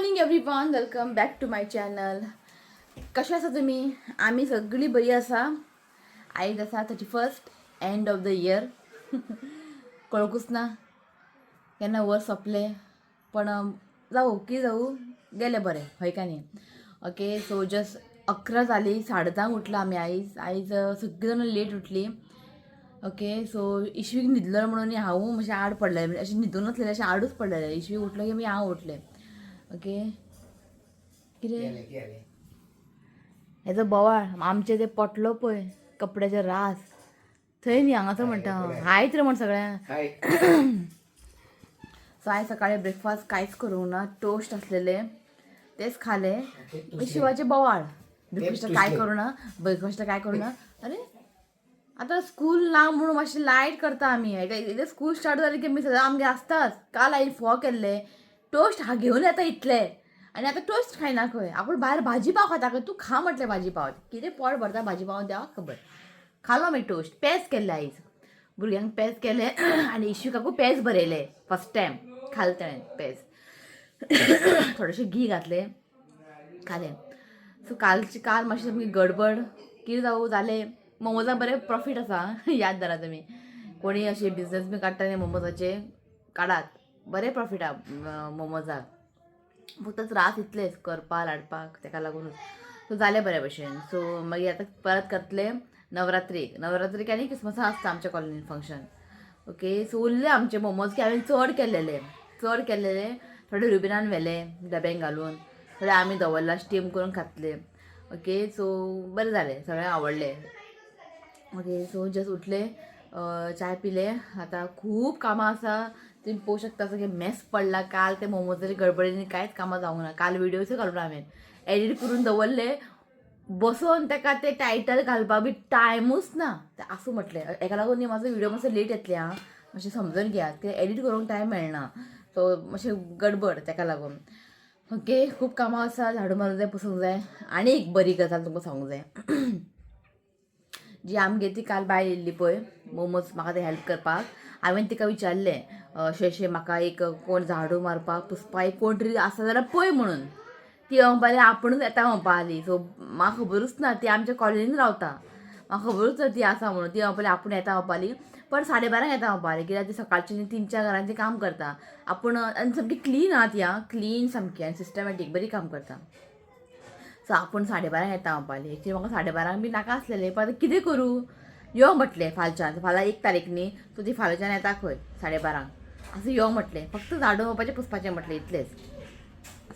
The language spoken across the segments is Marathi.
Morning everyone, welcome back to my channel. कशा आसा तुमी? आमी सगळीं बरी आसा. आयज आसा 31st end of the year. कळकूच ना केन्ना वर्स सोंपले, पण जाऊ की जाऊ गेले बरें, हय का न्ही. ओके, सो जस्ट 11 जाली, 10:30 उठला आमी. आयज सगळीं जाणां लेट उठली. ओके, सो इश्वीक न्हिदलो म्हणून हांव मातशें आड पडलें, अशें न्हिदून नासलेलें, अशें आडूच पडलेलें. इश्वी उठलो की हांव उठलें. ओके, कितें हेजो बोवाळ आमचे ते पटलो पळय कपड्याचे रास थंय न्ही, हांगासर म्हणटा हायत रे म्हण सगळ्यांक. सो आयज सकाळी ब्रेकफास्ट कांयच करूंक ना, टोस्ट आसलेले तेच खाले. शिवाचे बोवाळ ब्रेकफास्ट काय करूं ना, अरे आतां स्कूल ना म्हणून मातशें लायट करता आमी. इतलें स्कूल स्टार्ट जालें की आमी सगळें आमगे आसताच. काल हांवें फोव केल्ले टोस्ट घेवन येता इतले, आनी आतां टोस्ट खायना खंय. आपूण भायर भाजी पाव खाता खंय. तूं खा म्हटलें भाजी पाव, कितें पोट भरता भाजी पाव देवा खबर. खालो मागीर टोस्ट. पेज केल्ले आयज भुरग्यांक पेज केले आनी इश्यूकाकू पेज बरयले. फर्स्ट टायम खालें ताणें पेज. थोडेशें घी घातलें, खालें. सो काल मातशी सामकी गडबड. कितें जावं जालें. मोमोजाक बरें प्रॉफीट आसा. याद धरा तुमी, कोणी अशे बिझनस बी काडटा न्ही मोमोजाचे, काडात. बरें प्रॉफीट आहा मोमोजाक. फक्त त्रास इतलेच करपा लाडपाक, ताका लागूनच. सो जालें बरे भशेन. सो मागीर आतां परत करतले नवरात्रीक आनी क्रिसमसा आसता आमच्या कॉलनीन फंक्शन. ओके, सो उरले आमचे मोमोज की हांवें चड केल्लेले. थोडे रुबिनान व्हेले डब्यांक घालून, थोडे आमी दवरला स्टीम करून खातले. ओके, सो बरें जालें, सगळ्यांक आवडले. ओके, सो जस्ट उठले, चाय पिले. आतां खूब कामां आसा. तुम्ही पोवू शकता सगळे मेस पडला. काल ते मोमोजाच्या गडबडीने कांयच कामां जावंक ना. काल व्हिडिओच घालून हांवें एडिट करून दवरले बसोन, ताका ते टायटल घालपाक बी टायमूच ना. ते आसूं म्हटलें, हेका लागून न्ही म्हाजो व्हिडिओ मातसो लेट येतले आं, मातशें समजून घेयात, कित्याक एडिट करूंक टायम मेळना. सो मातशें गडबड ताका लागून. ओके, खूब कामां आसा. झाडू मारूंक जाय, पुसूंक जाय. आनी एक बरी गजाल तुमकां सांगूंक जाय. जी आमगे ती काल बायल येयल्ली पळय मोमोज म्हाका ते हेल्प करपाक, हांवें तिका विचारलें अशें म्हाका एक कोण झाडू मारपाक पुसपाक एक कोण तरी आसा जाल्यार पळय म्हणून. ती म्हणपाली आपुणूच येता म्हणपा लागली. सो म्हाका खबरूच ना, ती आमच्या कॉलनीन रावता. म्हाका खबरूच ना ती आसा म्हणून. ती म्हणपाली आपूण येता म्हणपाली, पण 12:30 येता म्हणपाली, कित्याक ती सकाळची 3-4 घरांची काम करता. आपूण आनी सामकी क्लीन आहा ती, क्लीन सामकी आनी सिस्टमॅटीक बरी काम करता. सो आपूण 12:30 येता म्हणपाली. एक्चुली म्हाका 12:30 बी नाका आसलेलें, पण आतां कितें करूं. यो म्हटलें फालच्यान, फाल्यां 1 तारीख न्ही, सो ती फाल्याच्यान येता खंय 12:30 असं यो म्हटलें. फक्त झाडू मारपाचें पुसपाचें म्हटलें, इतलेंच.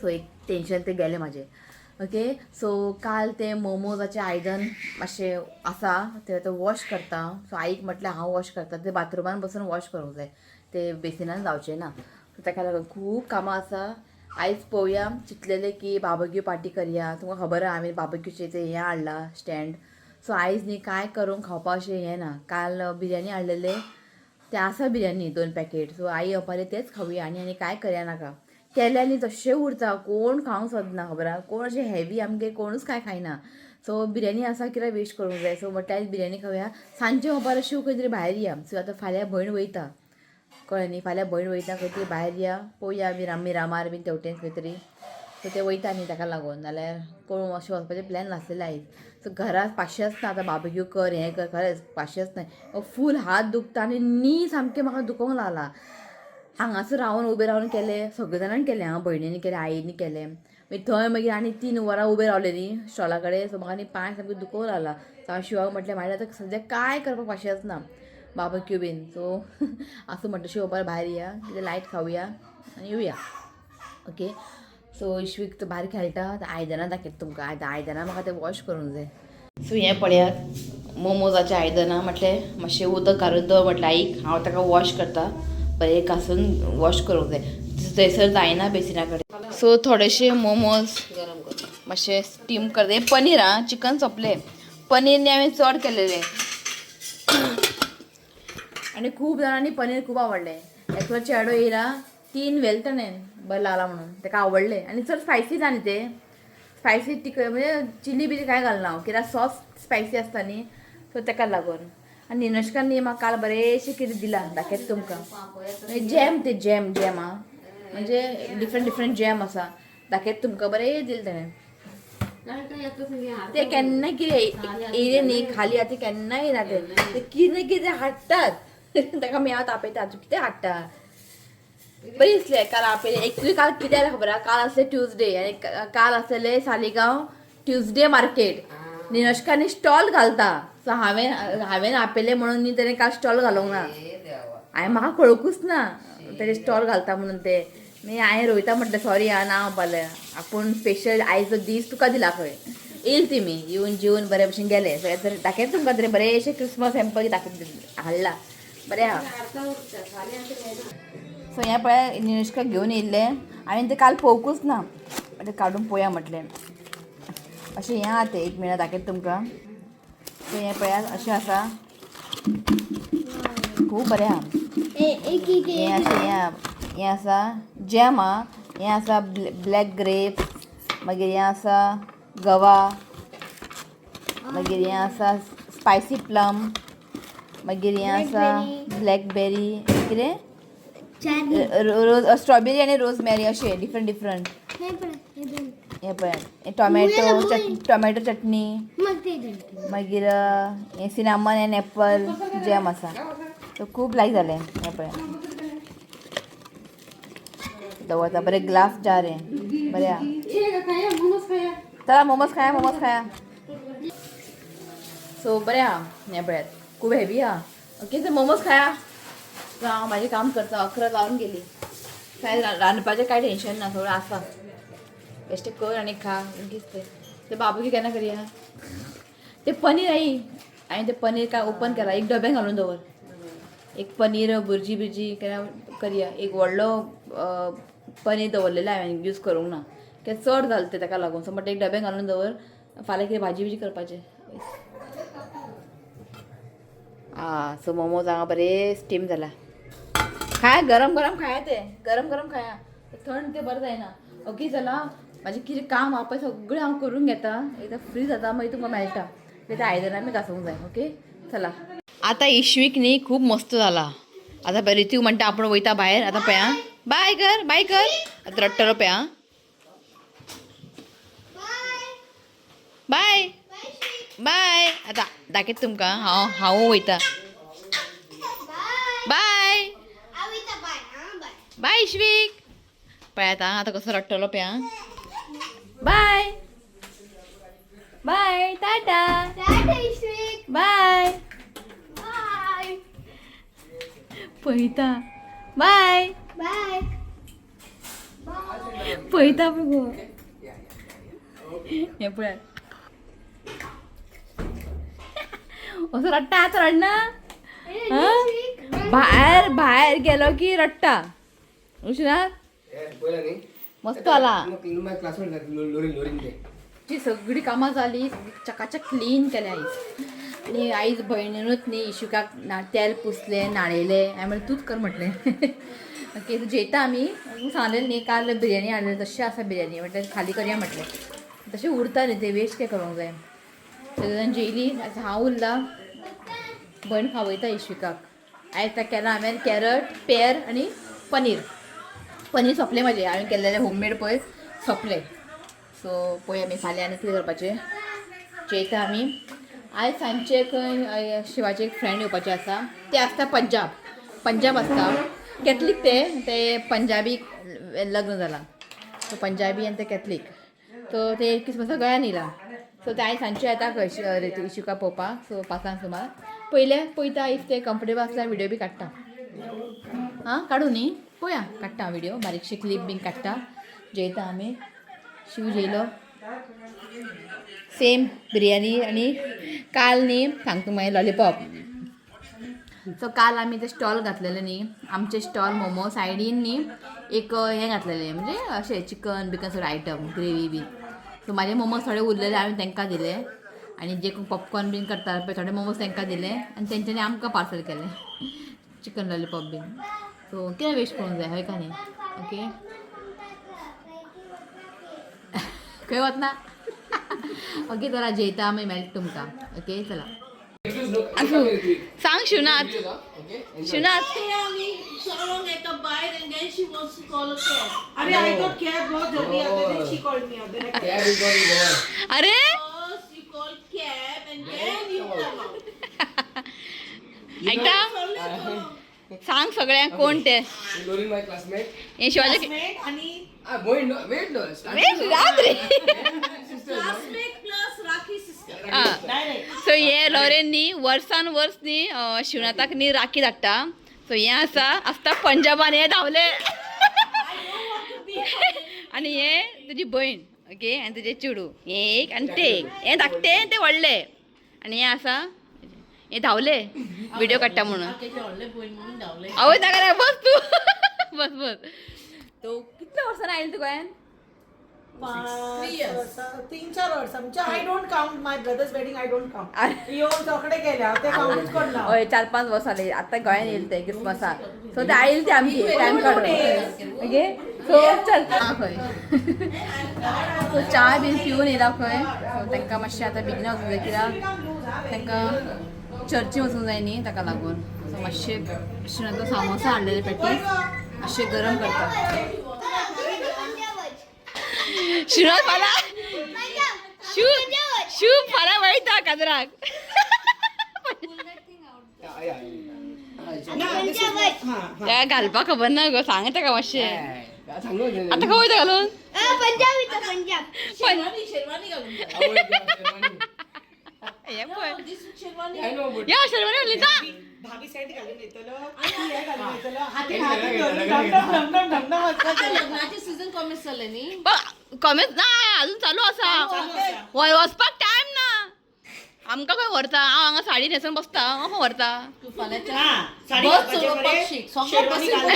सो एक टेन्शन ते गेलें म्हाजें. ओके, सो काल ते मोमोजाचें आयदन मातशें आसा, ते आतां वॉश करता. सो आईक म्हटलें हांव वॉश करता. ते बाथरुमान बसून वॉश करूंक जाय, ते बेसिनान जावचें ना. सो ताका लागून खूब कामां आसा. आयज पळोवया, चिंतलेलें की बार्बेक्यू पार्टी करया. तुमकां खबर आहा हांवें बार्बेक्यूचें तें हें हाडलां स्टँड. सो आयज न्ही कांय करूंक खावपा अशें हें ना. काल बिरयानी हाडलेले, ते आसा बिरयानी 2 पॅकेट. सो आई म्हणपाली तेच खावया आनी कांय करया नाका. केल्यानी तशें उरता, कोण खावंक सोदना खबर आहा. कोण अशें हेवी आमगे कोणूच कांय खायना. सो बिरयानी आसा, कित्याक वेस्ट करूंक जाय. सो म्हटलें आयज बिरयानी खावया. सांजचें म्हणपार शिव खंय तरी भायर या. सो आतां फाल्यां भयण वयता, कळ्ळें न्ही, फाल्यां भयण वयता खंय तरी भायर या. पळोवया मिरामार बीन तेवटेन खंय तरी. सो ते वयता न्ही ताका लागून, नाल्यार कोण अशें वचपाचें प्लॅन नासलेलें आयज. सो घरांत पाशियेंस ना आतां बार्बेक्यू कर हें कर, खरेंच पाशियेंस ना. फूल हात दुखता आनी नी सामकें म्हाका दुखोंक लागला. हांगासर उबें रावन केलें, सगळे जाणांनी केलें हां, भयणींनी केलें, आईनी केलें. मागीर थंय मागीर आनी 3 वरां उबें रावलें न्ही स्टॉला कडेन. सो म्हाका न्ही पांय सामकें दुखोंक लागला. सो हांव शिवाक म्हटलें म्हाजें आतां सद्याक कांय करपाक पाशियेंस ना बार्बेक्यू बीन. सो आसूं म्हटलें शिव भायर या, कितें लायट खावया आनी येवया. ओके, सो इश्वीक तो भायर खेळटा. आयदनां दाखयता तुमकां. आतां आयदनां म्हाका तें वॉश करूंक जाय. सो हें पळयात मोमोजाचें आयदनां. म्हटलें मातशें उदक घालून दवर म्हटलें आईक, हांव ताका वॉश करता. बरें घासून वॉश करूंक जाय, थंयसर जायना बेसिना कडेन. सो थोडेशे मोमोज मातशें स्टीम करता. पनीर चिकन सोंपलें. पनीर न्ही हांवें चड केलेलें आनी खूब जाणांनी पनीर खूब आवडलें. एकलो चेडो येयला, 3 व्हेल ताणें बरें लागला म्हणून, ताका आवडलें. आनी चड स्पायसी ना न्ही तें, स्पायसी म्हणजे चिली बिली कांय घालना हांव, कित्याक सॉस स्पायसी आसता न्ही, सो ताका लागून. आनी निनश्कान न्ही म्हाका काल बरेंशें कितें दिलां, दाखयता तुमकां. जॅम आं, म्हणजे डिफरंट जॅम आसा. दाखयत तुमकां बरें दिलें तेणें ते केन्ना कितें येयले न्ही खाली आतां केन्ना येना ते कितें कितें हाडटात ताका मेळा तापयता कितें हाडटा बरी दिसलें काल आपयलें एक्चुली काल कितें जालें खबर आहा काल आसलें ट्युजडे आनी काल आसलेलें सालिगांव ट्युजडे मार्केट निनोशका न्ही स्टॉल घालता सो हांवें आपयलें म्हणून न्ही तेणें काल स्टॉल घालूंक ना हांवें म्हाका कळकूच ना तेजे स्टॉल घालता म्हणून ते मागीर हांवें रोहिता म्हटलें सॉरी ना म्हणपालें आपूण स्पेशल आयचो दीस तुका दिला खंय येयल तेमी येवन जेवन बरे भशेन गेले सो दाखयता तुमकां तरी बरेशे क्रिसमस हॅम्पर दाखयता हाडला बरें आहा सो हें पळय निनुष्का घेवन येयल्लें हांवें तें काल पळोवंकूच ना तें काडून पळोवया म्हटलें अशें हें आहा तें एक मिनट दाखयता तुमकां सो हें पळयात अशें आसा खूब बरें आहा हें अशें हें आसा जॅम आहा हें आसा ब्लॅक ग्रेप मागीर हें आसा गवा मागीर हें आसा स्पायसी प्लम मागीर हें आसा ब्लॅकबेरी कितें रोज स्ट्रॉबेरी आनी रोजमेरी अशें डिफरंट हें पळय टोमॅटो चटणी मागीर हें सिनामन एंड एप्पल जॅम आसा तो खूब लायक जालें हें पळय दवरता बरें ग्लास जार हें बरें आहा चला मोमोज खाया सो बरें आहा हें पळयात खूब हेवी आहा ओके सो मोमोज खाया हांव म्हाजें काम करता 11 जावन गेली कांय रांदपाचें कांय टेंशन ना सगळें आसा बेश्टें कर आनी खा कितें तें बाबूकी केन्ना करया तें पनीर आई हांवें तें पनीर काय ओपन केला एक डब्यान घालून दवर एक पनीर भुर्जी बिर्जी करया एक व्हडलो पनीर दवरलेलें हांवें यूज करूंक ना कित्याक चड जालें तें ताका लागून सो म्हणटा एक डब्यान घालून दवर फाल्यां कितें भाजी बिजी करपाचें सो मोमोज हांगा बरें स्टीम जाला खाया गरम खाया ते गरम खाया थंड ते बरें जायना ओके चला म्हाजें कितें काम आहा पळय सगळें हांव करून घेता एकदां फ्री जाता मागीर तुमकां मेळटा तें आयदनां घासूंक जाय ओके चला आतां इश्वीक न्ही खूब मस्त जाला आतां पळय रितू म्हणटा आपूण वयता भायर आतां पळया बाय कर आतां रडटलो पळया बाय आतां दाखयता तुमकां हांव वयता बाय इश्वीक पळय आतां कसो रडटलो पळया बाय टाटा बाय पळयता बाय पळयता गो हें पळय असो रडटा आतां रडना भायर गेलो की रडटा उशनार मस्त जाला जी सगळी कामां जाली चकाचक क्लीन केलें आयज आनी आयज भयणीनूच न्ही इशुकाक तेल पुसलें नाळयलें हांवें म्हणलें तूंच कर म्हटलें ओके जेयता आमी सांगलेलें न्ही काल बिरयानी हाडलेली तशी आसा बिरयानी म्हटल्यार खाली करया म्हटलें तशें उरता न्ही तें वेस्ट काय करूंक जाय सगळीं जाण जेयली हांव उरला भयण खावयता इश्विकाक आयज ताका केलां हांवें कॅरट पेर आनी पनीर सोंपलें म्हाजें हांवें केल्लेलें होममेड पळय सोंपलें सो पळय आमी फाल्यां आनी कितें करपाचें जेयता आमी आयज सांजचे खंय शिवाचे एक फ्रेंड येवपाचे आसा ते आसता पंजाब आसता कॅथलीक ते पंजाबी लग्न जालां सो पंजाबी आनी ते कॅथलीक सो ते क्रिसमसाक गोंयान येयला सो ते आयज सांजचे येता खंय इशुका पळोवपाक सो 5 सुमार पळयता इफ ते कम्फर्टेबल आसल्यार व्हिडिओ बी काडटा काडूं न्ही पळया काडटा व्हिडिओ बारीकशी क्लीप बीन काडटा जेयता आमी शिव जेयलो सेम बिरयानी आनी काल न्ही सांगता मागीर लॉलीपॉप सो काल आमी ते स्टॉल घातलेले न्ही आमचे स्टॉल मोमो सायडीन न्ही एक हें घातलेलें म्हणजे अशें चिकन बिकन सगळे आयटम ग्रेवी बी सो म्हाजे मोमोज थोडे उरलेले हांवें तांकां दिले आनी जे पॉपकॉर्न बीन करता पळय थोडे मोमोज तांकां दिले आनी तेंच्यांनी आमकां पार्सल केलें चिकन लॉलीपॉप बीन सो कितें वेस्ट करूंक जाय हय का न्ही ओके खंय वतना ओके चला जेयता मागीर मेळटा तुमकां ओके चला सांग शिवनाथ. शिवनाथ अरे I got cab बहुत जल्दी आते थे. She called me out. Then I called. अरे She called cab and then you come out. ऐका सांग सगळ्यांक कोण ते my classmate. हे शिवाजी Classmate आणि Wait, no. classmate plus Rakhi sister. Direct. So हे लॉरेननी वर्सान वर्स नी शिवनाथाक नी राखी धाडटा. सो हे आसता पंजाबान हे धावले आणि हे तुजी बहीण ओके आणि तुजे चेडू हे एक आणि ते एक हे धाकटे ते व्हडले आणि हे आसा हे धावले व्हिडिओ काडटा म्हणून. आवय नाका बस तू बस बस. तो कितल्या वर्सांनी आयले तू गोंयान? 3-4 वर्ष आमच्या I don't count my brother's wedding. I don't count. येऊन सगळे गेल्या ते काउंटच करना. होय 4-5 वर्स जाले आता गोंयान येयले ते क्रिसमसाक. सो ते आयले ते आमची टायम काडून ओके. सो चल खंय सो च्या बीन पिवन येयला खंय. सो तांकां मातशें आतां बेगीन वचूंक जाय कित्याक तांकां चर्ची वचूंक जाय न्ही ताका लागून. सो मातशें शिवनाथान सामोसा हाडलेले पॅटीस मातशें गरम करता. शिवनाथ फाल्यां शू फाल्यां वयता काजराक. त्या घालपा खबर ना गो सांग ताका मातशें आता खंय वयता घालून शेरवानी घालून जा. हे पळय शेरवानी या शेरवानी उलयता. भाभी सेट घालून येतलो आणि हे घालून येतलो. हाती धरून ढमढम लग्नाचे सीझन कमी जाले न्ही. कॉमेंट ना अजून चालू आसा. वचपाक टायम ना आमकां खंय व्हरता. हांव हांगा साडी न्हेसून बसता हांव खंय व्हरता. तू फाल्याच्या साडी घालपाचे शिक. शेरवानी घालून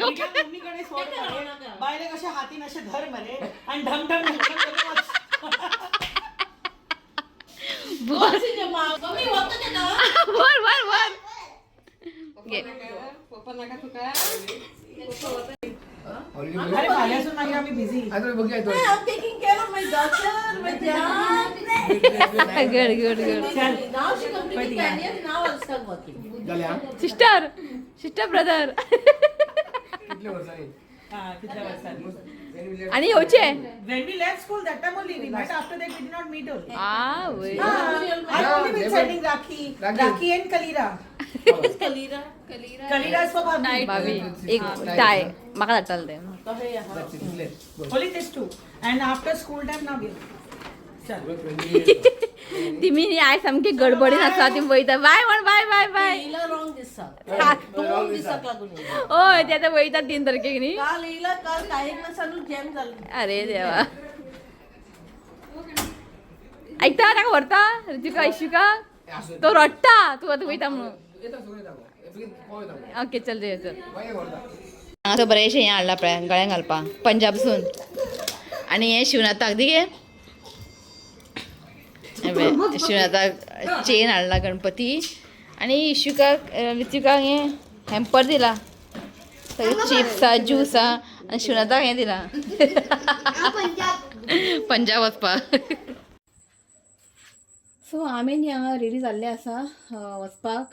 मम्मीकडे सोड मरे. बायले कशा हातीन असे धर मरे आणि ढमढम करून बर मम्मी होतं ते ना. बर बर बर घे. अरे फाल्यासून मागीर आम्ही busy. I'm taking care of my daughter, my dad. Good good good. Now she completed 10 years. Now I'll start working. Sister sister brother हा किती वर्षांनी. आणि येवचे When we left school, that time only we met. After that, we did not meet only. वय. I only been sending Rakhi and Kalira. Kalira is for Bhabhi. भाभी एक टाय म्हाका धाडटाले ते. Only these two. And after school time, now we. चल. तिमी न्ही आय सामकी गडबडीन आसा ती वयता बाय म्हण बाय बाय बाय. येयला wrong दिसा. हा. 2 दिसाक लागून येयला. होय ते आता वयता 3 तारखेक न्ही. काल येयला काल कायेक नसानू जॅम जालो. अरे देवा ऐकता ताका व्हरता ऋतिका इशिका तो रडटा तू आतां वयता म्हणून. ओके चल रे चल. हांगा बरेंशें हें हाडलां पळय गळ्यांत घालपाक पंजाबसून आनी हें शिवनाथाक दी गे. शिवनाथाक चेन हाडला गणपती आनी इशिकाक ऋतिकाक हें हॅम्पर दिला सगळे चिप्सा ज्यूसा आनी शिवनाथाक हें दिलां पंजाब वचपाक. सो आमी न्ही हांगा रेडी जाल्ले आसा वचपाक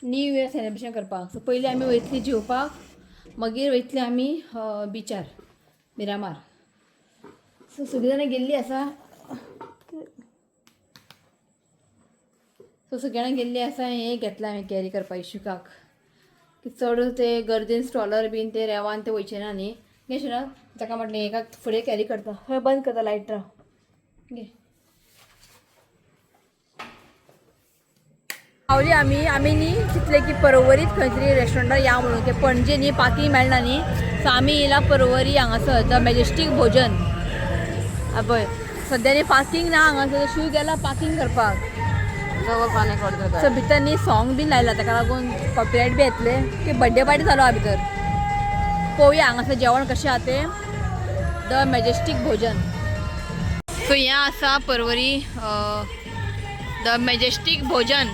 न्यू इयर सेलेब्रेशन करपाक. सो पयलीं आमी वयतली जेवपाक मागीर वयतली आमी बिचार मिरामार. सो सगळीं जाणां गेल्लीं आसा. सो सगळीं जाणां गेल्लीं आसा. हें घेतलां हांवें कॅरी करपाक इशुकाक की चड ते गर्देन स्टॉलर बीन ते रेवान ते वयचे ना न्ही. घे शिवनाथ ताका म्हटलें एका फुडें कॅरी करता. हय बंद करता लायट राव घे. पावली आमी न्ही चिंतलें की परवरीत खंय तरी रेस्टॉरंटार या म्हणून ते पणजे न्ही पार्किंग मेळना न्ही. सो आमी येयला परवरी हांगासर द मॅजेस्टीक भोजन. पळय सद्या न्ही पार्किंग ना हांगासर. शू गेला पार्किंग करपाक. सो भितर न्ही सॉंग बीन लायला ताका लागून कॉपीरायट बी येतले की बड्डे पार्टी चालू आहा भितर. पळोवया हांगासर जेवण कशें आहा तें द मॅजेस्टीक भोजन. सो हें आसा परवरी द मॅजेस्टीक भोजन.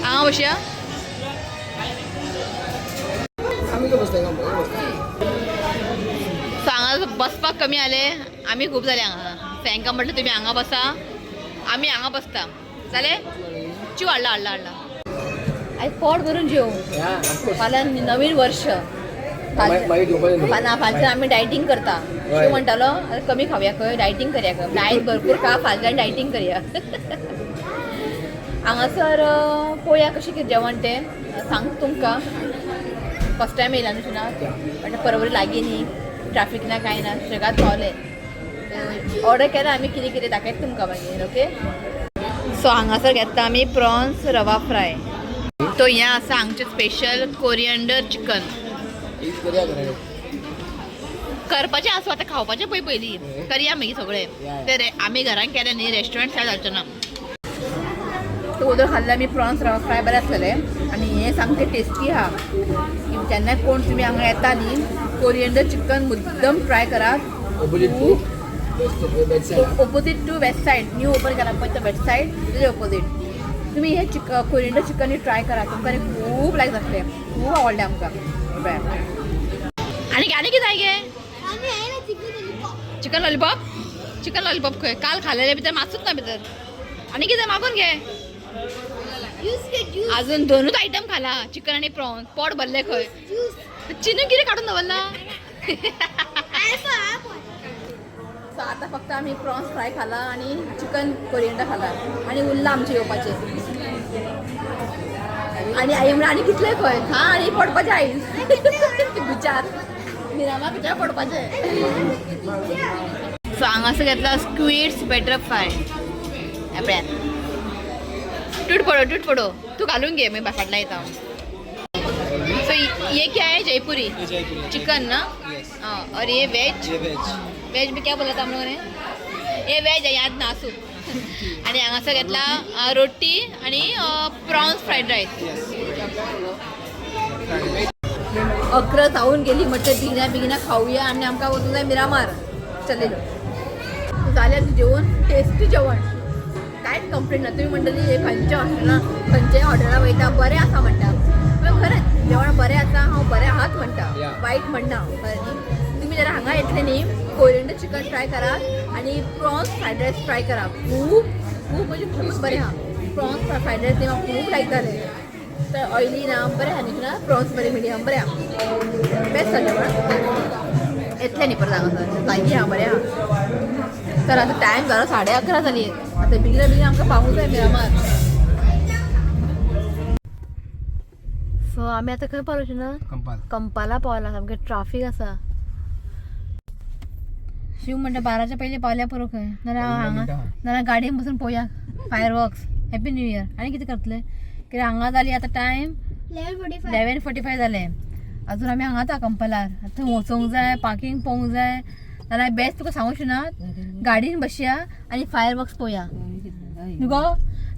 हांगा बसया आम्ही का बसताय का सांगा बसपाक कमी आले आम्ही खूप झाले हांगा तांकां म्हटलं तुम्ही हांगा बसा आम्ही हांगा बसता जाले ची हाडला हाडला हाडला आयज पोट भरून जेव फाल्यां नवीन वर्ष फाल्यां आमी डायटींग करता शिव म्हणटालो आतां कमी खावया खंय डायटींग करया खंय डायट भरपूर खा फाल्यां डायटींग करया हांगासर पळोवया कशें कितें जेवण तें सांग तुमकां फस्ट टायम येयला न्हू ना म्हणजे परवरी लागीं न्ही ट्रॅफिक ना कांय ना सुशेगाद पावले ऑर्डर केला आमी कितें कितें दाखयता तुमकां मागीर ओके सो हांगासर घेता आमी प्रॉन्स रवा फ्राय तो हें आसा हांगचें स्पेशल कोरियंडर चिकन करपाचें आसूं आतां खावपाचें पळय पयलीं करया मागीर सगळें ते आमी घरान केलें न्ही रेस्टॉरंट स्टायल घालचें ना तो उदक खाल्ले आमी प्रॉन्स रवा फ्राय बरें आसलेले आनी हें सामकें टेस्टी आहा जेन्ना कोण तुमी हांगा येता न्ही कोरियंडर चिकन मुद्दम ट्राय करात opposite to west side new open केला पळय तो वेस्ट सायड तेजे ऑपोजीट तुमी हे कोरियंडर चिकन ट्राय करा तुमकां खूब लायक जातलें खूब आवडलें आमकां आनी कितें जाय गे चिकन लॉलीपॉप खंय काल खाल्लेले भितर मातूच ना भितर आनी कितें मागून घे अजून दोनूच आयटम खाला चिकन आणि प्रॉन्स पोट भरले खंय चिनू कितें काडून दवरला सो आतां फक्त आमी प्रॉन्स फ्राय खाला आणि चिकन कोरियंडर खाला आणि उरला आमचे येवपाचे आणि आई म्हणून आनी कितले खंय खा आणि पडपाचें आयज विचार मिरामा विचार पडपाचें सो हांगासर घेतला स्क्विड्स बॅटर फ्राय एपळ्यान टूट पडो तू घालून घे मैं फाटला येता सो ये क्या है जयपुरी चिकन ना हाँ और ये वेज में क्या बोला था हम लोगों ने ये वेज है याद ना आसूं आणि हांगासर घेतला रोटी आणि प्रॉन्स फ्रायड रायस 11 जाऊन गेली म्हटलं बिगिना खाऊया आणि आमकां वचूंक जाय मिरामार चललेलो जाल्यार जेवण टेस्टी जेवण कांयच कंप्लेंट ना तुम्ही म्हणटली हे खंयच्या हॉटेला वयता बरें आसा म्हणटा पण खरेंच जेवण बरें आसा हांव बरें आहात म्हणटा वायट म्हणना तुम्ही जर हांगा येतले न्ही कोरियंडर चिकन ट्राय करात आणि प्रॉन्स फ्रायड रायस ट्राय करा खूब म्हणजे खूब बरें आहा प्रॉन्स फ्रायड रायस म्हाका खूब लायक जालें तर ऑयली ना बरें आहा न्ही ना प्रॉन्स बरें मिडियम बरें आहा बेस्ट जालें पण येतलें न्ही परत हांगासर लागीं आहा बरें आहा तर आता टाइम झाला 11:30 झाली आता बिगिना आमकां पावूंक जाय मिरामार सो आमी आतां खंय पावलो ना कंपाला पावला सामकें ट्राफीक आसा शिव म्हणटा 12च्या पयलीं पावल्या पुरो खंय नाल्यार गाडयेन बसून पळोवया fire works happy new year आनी कितें करतले कित्याक हांगा जाली आतां टायम 11:45 जाले अजून आमी हांगाच आहा कंपालार थंय वचोंक जाय पार्किंग पळोवंक जाय नाल्यार बेस्ट तुका सांगूं ना गाडीन बसया आणि फायर वर्क्स पळोवया न्हू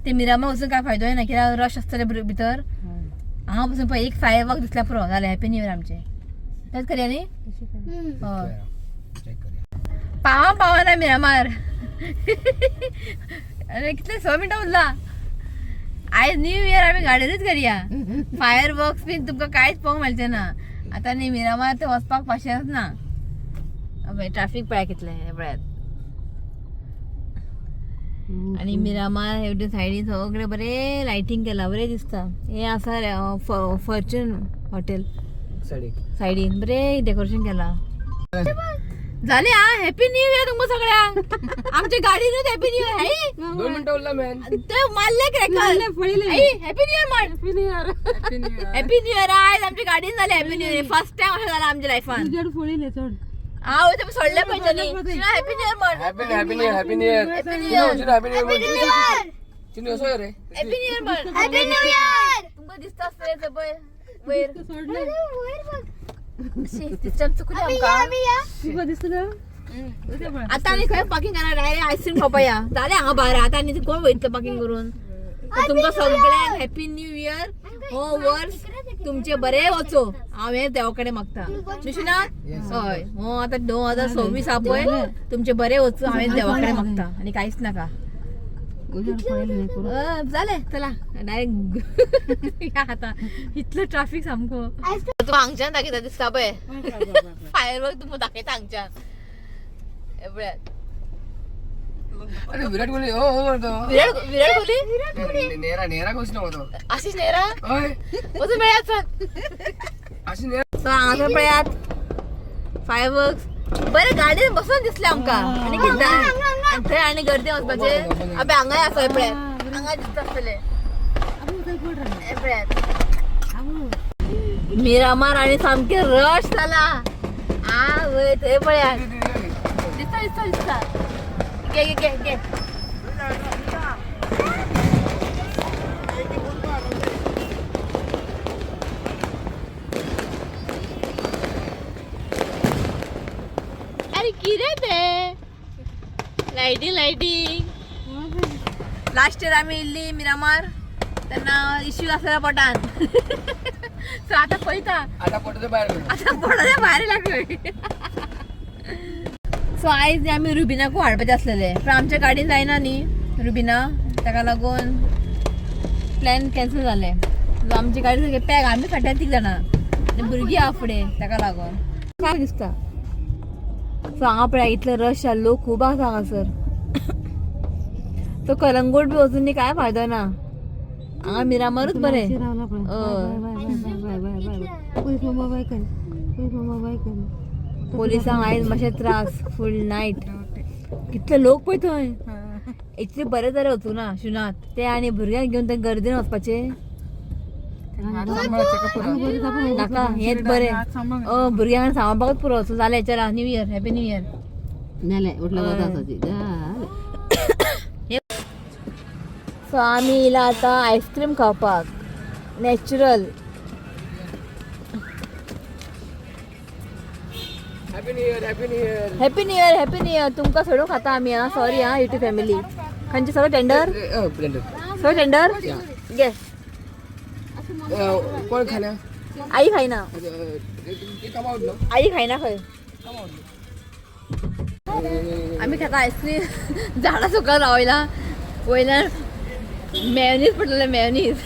ते मिरामा वचून काय फायदो ना कित्याक रश आसतले भितर हांगा बसून पळय एक फायर वर्क दिसल्या पुरो जालें हॅपी न्यू इयर आमचें तेंच करया न्ही हय पावा ना मिरामार अरे कितले 6 मिनटां उरला आयज न्यू इयर आमी गाडयेनूच करया फायर वर्क्स बीन तुमकां कांयच पळोवंक मेळचें ना आतां न्ही मिरामार ते वचपाक पाशेंच ना ट्राफिक पळय कितलें हे पळयात आणि मिरामार हे सायडीन सगळे बरें लायटिंग केला बरें दिसता हे आसा फॉर्च्यून हॉटेल सायडीन बरें डेकोरेशन केला झाले हा हॅपी न्यू इयर तुमकां सगळ्यांक आमच्या गाडीनूच हॅपी न्यू इयर हाय 2 मिनिटं उरला मॅन ते मारले क्रॅकर हॅपी न्यू इयर मार हॅपी न्यू इयर आयज आमच्या गाडीन जाले happy new year first time अशें जालां आमच्या लायफान हांव ते सोडले पळय न्ही हॅपी न्यू इयर म्हण happy new year happy new year Chinu असो रे हॅपी न्यू इयर म्हण हॅपी न्यू इयर तुमकां दिसता आसतलें पळय वयर सोडले सिस्टम चुकली आमकां आता आनी खंय पार्किंग करना डायरेक्ट आयस्क्रीम खावपा या जालें हांगा भायर आतां आनी कोण वयतलो पार्किंग करून तुमकां सगळ्यांक हॅपी न्यू इयर हो वर्स तुमचे बरे वचो हांव हे देवा कडेन मागता विश्वनाथ हय हो आतां 2026 हा पळय तुमचे बरे वचो हांवें देवा कडेन मागता आनी कांयच नाका झाले चला डायरेक्ट आता इथलं ट्रॅफिक सामको तू हांगच्यान दाखयता दिसता पळय फायर वर्क तू दाखयता हांगच्यान एवढ्यात अरे विराट कोहली हो हो तो विराट कोहली नेरा नेरा कोच नव्हतो आशिष नेहरा ओय वचून मेळ्यात अशी नेरा सो हांगासर पळयात फायर वर्क्स बरे गाडयेन बसून दिसले आमकां आनी कितें आनी थंय आनी गर्दी वचपाचे अबे हांगाय आसा पळयात हांगा दिसता आसतले हे पळयात मिरामार आनी सामके रश जाला आ वय थंय पळयात दिसता दिसता दिसता घे घे घे घे अरे किरे ते लायटिंग लास्ट इयर आम्ही इल्ली मिरामार तेन्ना इश्यू आसलेला पोटान सो आतां पळयता आता पोटाच्या बाहेर गेलो. आतां पोटाच्या भायर लागलोय सो आयज आमी रुबिनाकू हाडपाचें आसलेले पण आमच्या गाडीन जायना न्ही रुबिना ताका लागून प्लॅन कॅन्सल जालें सो आमची गाडी सगळी पॅक आमी फाट्यान 3 जाणां आनी भुरगीं आहा फुडें ताका लागून काय दिसता सो हांगा पळय इतलो रश आहा लोक खूब आसा हांगासर तो कलंगूट बी वचून न्ही कांय फायदो ना हांगा मिरामारूच बरें पोलिसांक आयज मातशे त्रास फूल नायट कितले लोक पळय थंय इतले बरे जाल्यार वचूं ना शुनात ते आनी भुरग्यांक घेवन थंय गर्दीन वचपाचे नाका हेच बरें भुरग्यांक सांबाळपाकच पुरो सो जालें चला new year happy new year so आमी येयला आतां आयस्क्रीम खावपाक natural happy new year happy new year happy new year happy new year तुमकां सोडून खाता आमी हा सॉरी हा युट्यूब फॅमिली खंयचे सगळं टेंडर ब्लेंडर सगळं टेंडर घे कोण खाण्या आई खायना कमावट नो आई खायना खंय आमी खाता आयस्क्रीम झाडां सकयल रावयला वयल्यान मेयोनीज पडलेले मेयोनीज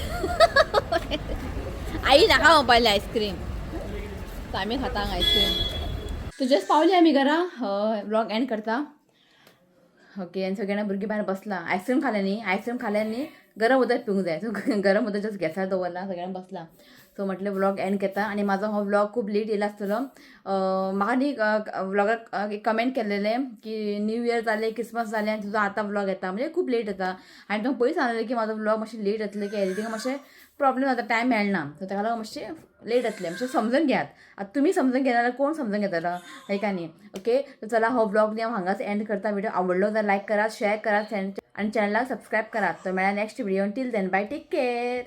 आई नाका म्हणपाले आयस्क्रीम सो आमी खाता हांगा आयस्क्रीम तू जस्ट पावली आमी घरा ब्लॉग एंड करता ओके आनी सगळ्यांना भुरगीं भायर बसला आयस्क्रीम खाल्ल्यानी गरम उदक पिवंक जाय सो गरम उदक जस्ट गॅसार दवरला सगळ्यांना बसला सो म्हटलें व्लॉग एंड घेता आनी म्हाजो हो व्लॉग खूब लेट येयला आसतलो म्हाका न्ही व्लॉगाक कमेंट केल्लेलें की न्यू इयर जालें क्रिसमस जालें आनी तुजो आतां व्लॉग येता म्हणजे खूब लेट येता आनी तुमकां पयलीं सांगलेलें की म्हाजो व्लॉग मातशें लेट येतलें की एडिटींग मातशें प्रॉब्लेम जाता टायम मेळना सो ताका लागून मातशें लेट येतलें मातशें समजून घेयात आतां तुमी समजून घेना जाल्यार कोण समजून घेतलो हे काय न्ही ओके सो चला हो व्लॉग न्ही हांव हांगाच एंड करता व्हिडिओ आवडलो जाल्यार लायक करात शेअर करात आनी चॅनलाक सबस्क्रायब करात तो मेळ्ळ्या next video till then bye take care